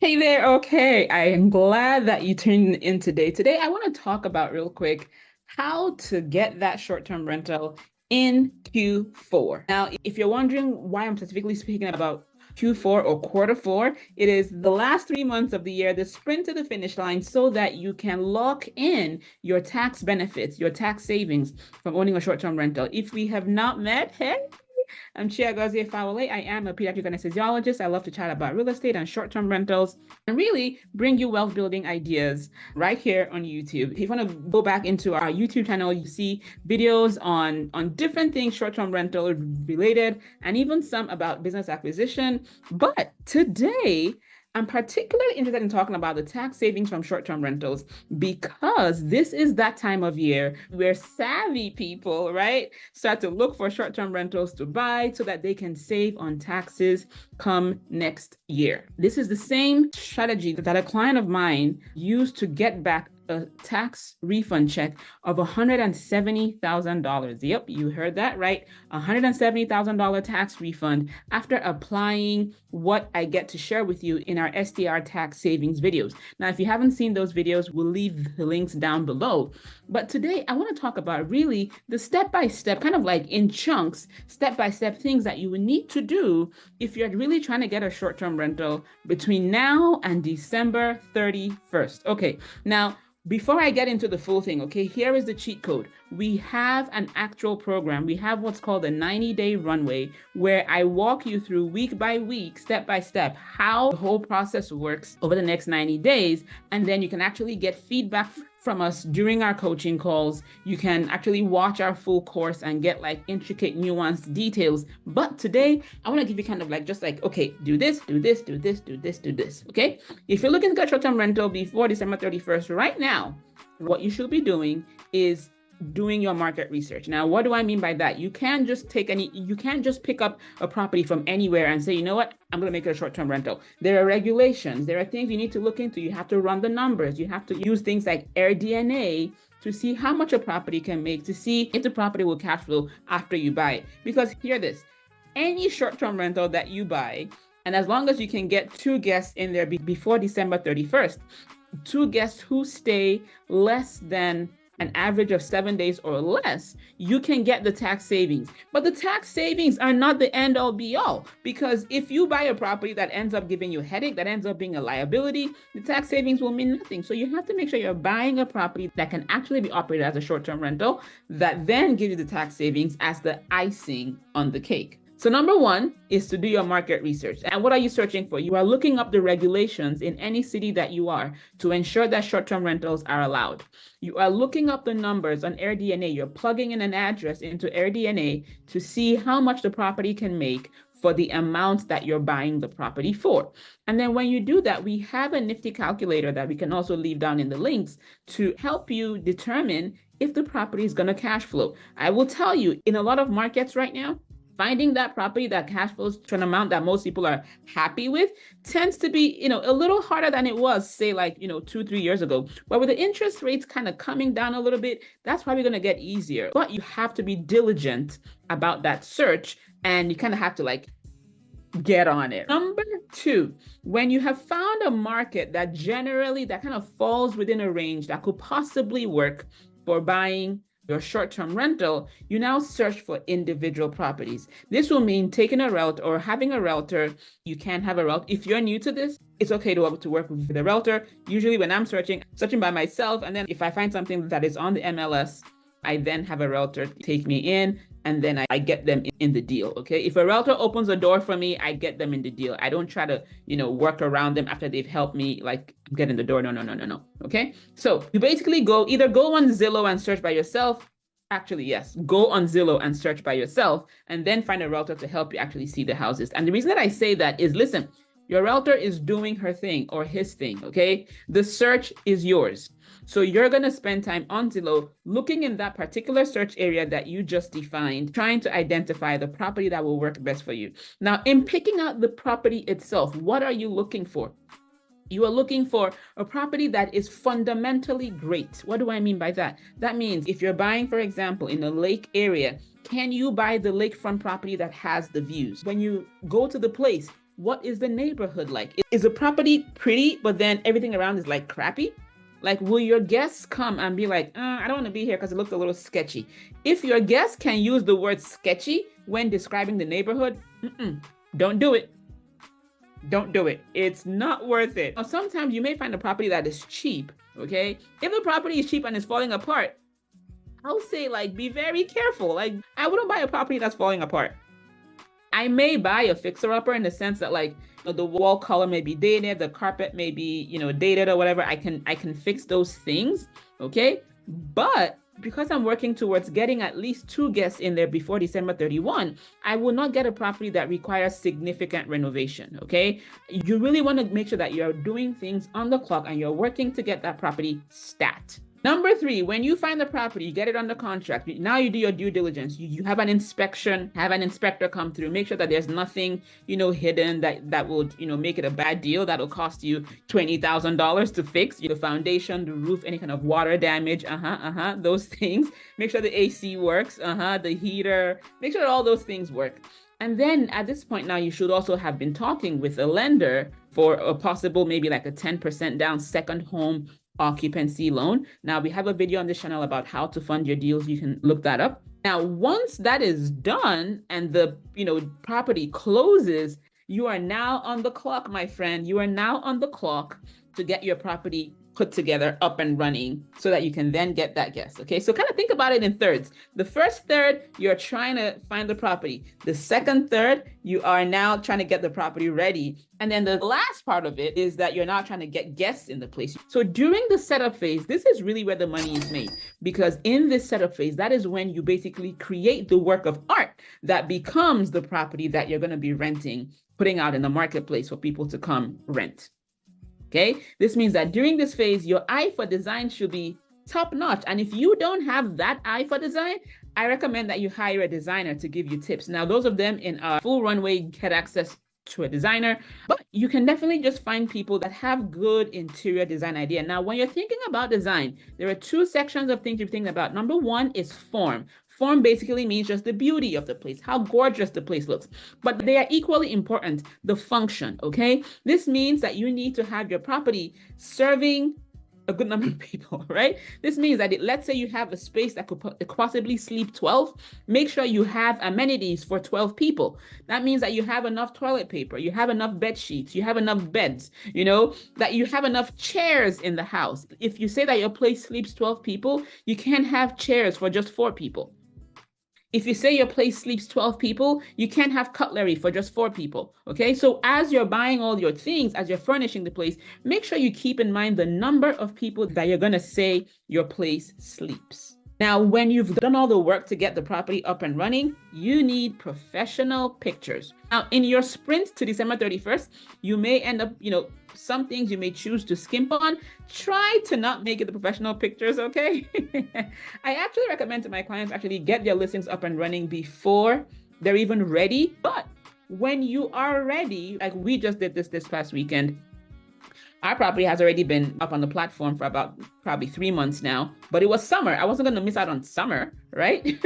Hey there. Okay, I am glad that you tuned in today. Today, I want to talk about real quick how to get that short-term rental in Q4. Now, if you're wondering why I'm specifically speaking about Q4 or quarter four, it is the last 3 months of the year, the sprint to the finish line, so that you can lock in your tax benefits, your tax savings from owning a short-term rental. If we have not met, hey, I'm Chia Gazie Fawale. I am a pediatric anesthesiologist. I love to chat about real estate and short-term rentals and really bring you wealth building ideas right here on YouTube. If you want to go back into our YouTube channel, you see videos on different things, short-term rental related, and even some about business acquisition. But today, I'm particularly interested in talking about the tax savings from short-term rentals because this is that time of year where savvy people, right, start to look for short-term rentals to buy so that they can save on taxes come next year. This is the same strategy that a client of mine used to get back a tax refund check of $170,000. Yep, you heard that right. $170,000 tax refund after applying what I get to share with you in our STR tax savings videos. Now, if you haven't seen those videos, we'll leave the links down below. But today I want to talk about really the step-by-step, kind of like in chunks, step-by-step things that you would need to do if you're really trying to get a short-term rental between now and December 31st. Okay, now, before I get into the full thing, okay, here is the cheat code. We have an actual program. We have what's called a 90-day runway where I walk you through week by week, step by step, how the whole process works over the next 90 days. And then you can actually get feedback from us during our coaching calls. You can actually watch our full course and get like intricate, nuanced details. But today, I want to give you kind of like, just like, okay, do this, do this, do this, do this, do this, okay? If you're looking to get short-term rental before December 31st, right now, what you should be doing is doing your market research. Now, what do I mean by that? You can't just pick up a property from anywhere and say, you know what, I'm going to make it a short-term rental. There are regulations. There are things you need to look into. You have to run the numbers. You have to use things like AirDNA to see how much a property can make, to see if the property will cash flow after you buy it. Because hear this, any short-term rental that you buy, and as long as you can get two guests in there before December 31st, two guests who stay less than an average of 7 days or less, you can get the tax savings. But the tax savings are not the end all be all, because if you buy a property that ends up giving you a headache, that ends up being a liability, the tax savings will mean nothing. So you have to make sure you're buying a property that can actually be operated as a short-term rental that then gives you the tax savings as the icing on the cake. So number one is to do your market research. And what are you searching for? You are looking up the regulations in any city that you are to ensure that short-term rentals are allowed. You are looking up the numbers on AirDNA. You're plugging in an address into AirDNA to see how much the property can make for the amount that you're buying the property for. And then when you do that, we have a nifty calculator that we can also leave down in the links to help you determine if the property is going to cash flow. I will tell you, in a lot of markets right now, finding that property that cash flows to an amount that most people are happy with tends to be, a little harder than it was, say, like, 2-3 years ago. But with the interest rates kind of coming down a little bit, that's probably going to get easier. But you have to be diligent about that search, and you kind of have to like get on it. Number two, when you have found a market that kind of falls within a range that could possibly work for buying your short-term rental, you now search for individual properties. This will mean taking a realtor or having a realtor. You can have a realtor. If you're new to this, it's okay to work with a realtor. Usually when I'm searching by myself, and then if I find something that is on the MLS, I then have a realtor take me in, and then I get them in the deal, okay? If a realtor opens a door for me, I get them in the deal. I don't try to, work around them after they've helped me, like, get in the door. No, okay? So you basically either go on Zillow and search by yourself. Actually, yes, go on Zillow and search by yourself, and then find a realtor to help you actually see the houses. And the reason that I say that is, listen, your realtor is doing her thing or his thing, okay? The search is yours. So you're going to spend time on Zillow looking in that particular search area that you just defined, trying to identify the property that will work best for you. Now, in picking out the property itself, what are you looking for? You are looking for a property that is fundamentally great. What do I mean by that? That means if you're buying, for example, in a lake area, can you buy the lakefront property that has the views? When you go to the place, what is the neighborhood like? Is the property pretty, but then everything around is like crappy? Like, will your guests come and be like, I don't want to be here because it looks a little sketchy? If your guests can use the word sketchy when describing the neighborhood, don't do it. Don't do it. It's not worth it. Now, sometimes you may find a property that is cheap, okay? If the property is cheap and is falling apart, I'll say, like, be very careful. Like, I wouldn't buy a property that's falling apart. I may buy a fixer-upper in the sense that, like, the wall color may be dated, the carpet may be, dated or whatever. I can fix those things, okay? But because I'm working towards getting at least 2 guests in there before December 31, I will not get a property that requires significant renovation, okay? You really want to make sure that you're doing things on the clock and you're working to get that property stat. Number 3, when you find the property, you get it under contract. Now you do your due diligence. You have an inspection, have an inspector come through, make sure that there's nothing, hidden that will, make it a bad deal. That'll cost you $20,000 to fix the foundation, the roof, any kind of water damage, those things. Make sure the AC works, the heater, make sure all those things work. And then at this point now, you should also have been talking with a lender for a possible, maybe like a 10% down second home occupancy loan. Now, we have a video on this channel about how to fund your deals. You can look that up. Now, once that is done and the property closes, you are now on the clock, my friend. You are now on the clock to get your property put together, up and running, so that you can then get that guest. Okay, so kind of think about it in thirds. The first third, you're trying to find the property. The second third, you are now trying to get the property ready. And then the last part of it is that you're now trying to get guests in the place. So during the setup phase, this is really where the money is made, because in this setup phase, that is when you basically create the work of art that becomes the property that you're going to be renting, putting out in the marketplace for people to come rent. Okay, this means that during this phase, your eye for design should be top notch. And if you don't have that eye for design, I recommend that you hire a designer to give you tips. Now, those of them in a full runway get access to a designer, but you can definitely just find people that have good interior design idea. Now, when you're thinking about design, there are 2 sections of things you're thinking about. Number 1 is form. Form basically means just the beauty of the place, how gorgeous the place looks. But they are equally important, the function, okay? This means that you need to have your property serving a good number of people, right? This means that let's say you have a space that could possibly sleep 12, make sure you have amenities for 12 people. That means that you have enough toilet paper, you have enough bed sheets, you have enough beds, that you have enough chairs in the house. If you say that your place sleeps 12 people, you can't have chairs for just 4 people. If you say your place sleeps 12 people, you can't have cutlery for just 4 people, okay? So as you're buying all your things, as you're furnishing the place, make sure you keep in mind the number of people that you're gonna say your place sleeps. Now, when you've done all the work to get the property up and running, you need professional pictures. Now, in your sprint to December 31st, you may end up, some things you may choose to skimp on. Try to not make it the professional pictures, okay? I actually recommend to my clients actually get their listings up and running before they're even ready. But when you are ready, like we just did this past weekend, our property has already been up on the platform for about probably 3 months now, but it was summer. I wasn't going to miss out on summer, right?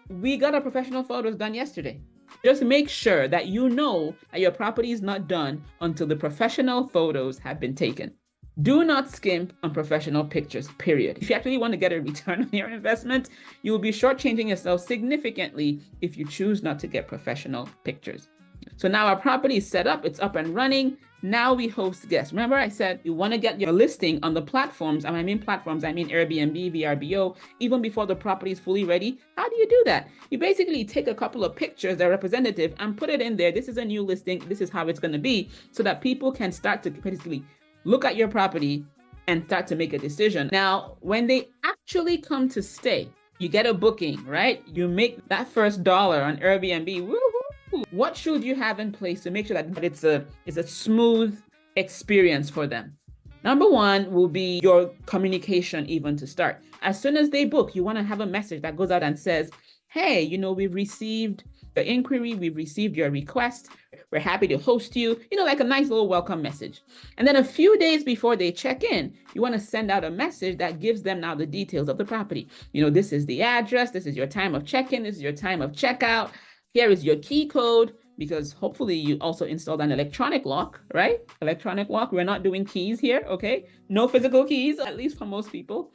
We got our professional photos done yesterday. Just make sure that you know that your property is not done until the professional photos have been taken. Do not skimp on professional pictures, period. If you actually want to get a return on your investment, you will be shortchanging yourself significantly if you choose not to get professional pictures. So now our property is set up, it's up and running. Now we host guests. Remember I said you want to get your listing on the platforms, and I mean platforms, I mean Airbnb, VRBO, even before the property is fully ready. How do you do that? You basically take a couple of pictures that are representative and put it in there. This is a new listing. This is how it's going to be, so that people can start to basically look at your property and start to make a decision. Now, when they actually come to stay, you get a booking, right? You make that first dollar on Airbnb. Woo-hoo! What should you have in place to make sure that it's a smooth experience for them? Number 1 will be your communication even to start. As soon as they book, you want to have a message that goes out and says, hey, we've received the inquiry, we've received your request, we're happy to host you, like a nice little welcome message. And then a few days before they check in, you want to send out a message that gives them now the details of the property. This is the address, this is your time of check-in, this is your time of checkout. Here is your key code. because hopefully you also installed an electronic lock, right? Electronic lock. We're not doing keys here, okay? No physical keys, at least for most people.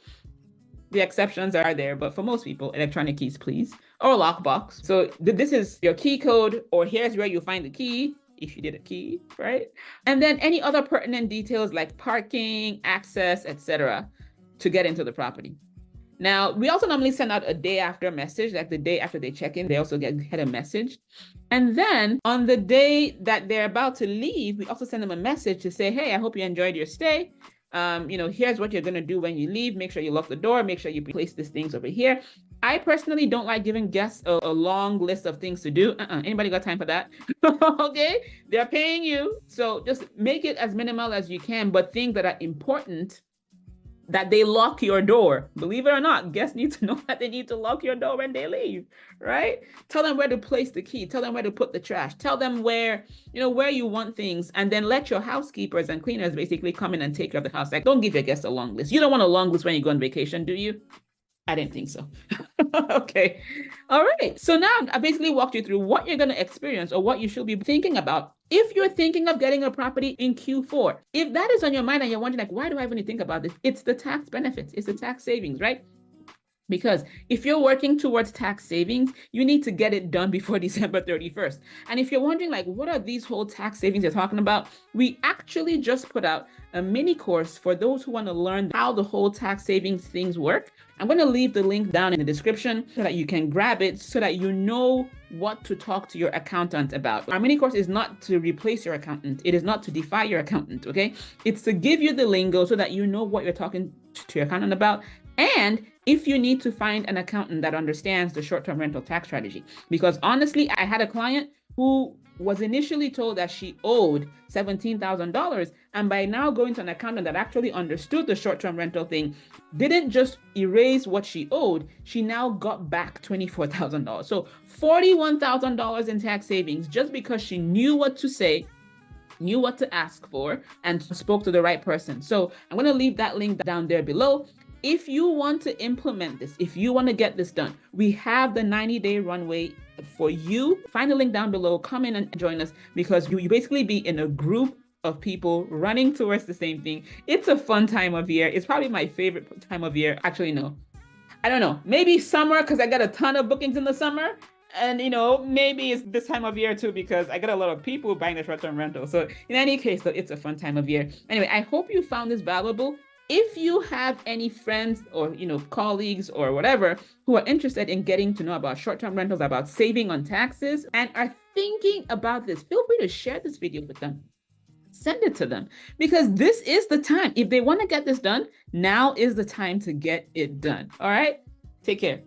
The exceptions are there, but for most people, electronic keys, please, or lockbox. So this is your key code, or here's where you find the key, if you did a key, right? And then any other pertinent details like parking, access, etc., to get into the property. Now, we also normally send out a day after message, like the day after they check in, they also get a message. And then on the day that they're about to leave, we also send them a message to say, hey, I hope you enjoyed your stay. Here's what you're going to do when you leave. Make sure you lock the door. Make sure you place these things over here. I personally don't like giving guests a long list of things to do. Anybody got time for that? Okay, they're paying you. So just make it as minimal as you can, but things that are important, that they lock your door. Believe it or not, guests need to know that they need to lock your door when they leave, right? Tell them where to place the key. Tell them where to put the trash. Tell them where you want things, and then let your housekeepers and cleaners basically come in and take care of the house. Like, don't give your guests a long list. You don't want a long list when you go on vacation, do you? I didn't think so. Okay. All right. So now I basically walked you through what you're going to experience, or what you should be thinking about if you're thinking of getting a property in Q4. If that is on your mind and you're wondering, like, why do I even think about this? It's the tax benefits. It's the tax savings, right? Because if you're working towards tax savings, you need to get it done before December 31st. And if you're wondering, like, what are these whole tax savings you're talking about? We actually just put out a mini course for those who want to learn how the whole tax savings things work. I'm going to leave the link down in the description so that you can grab it, so that you know what to talk to your accountant about. Our mini course is not to replace your accountant. It is not to defy your accountant, okay? It's to give you the lingo so that you know what you're talking to your accountant about. And if you need to find an accountant that understands the short-term rental tax strategy. Because honestly, I had a client who was initially told that she owed $17,000, and by now going to an accountant that actually understood the short-term rental thing, didn't just erase what she owed, she now got back $24,000. So $41,000 in tax savings, just because she knew what to say, knew what to ask for, and spoke to the right person. So I'm going to leave that link down there below. If you want to implement this, if you want to get this done, we have the 90-day runway for you. Find the link down below, come in and join us, because you basically be in a group of people running towards the same thing. It's a fun time of year. It's probably my favorite time of year. Actually, no, I don't know. Maybe summer, because I got a ton of bookings in the summer. And, maybe it's this time of year too, because I get a lot of people buying the short-term rental. So in any case, though, it's a fun time of year. Anyway, I hope you found this valuable. If you have any friends or, colleagues or whatever who are interested in getting to know about short-term rentals, about saving on taxes, and are thinking about this, feel free to share this video with them. Send it to them, because this is the time. If they want to get this done, now is the time to get it done. All right? Take care.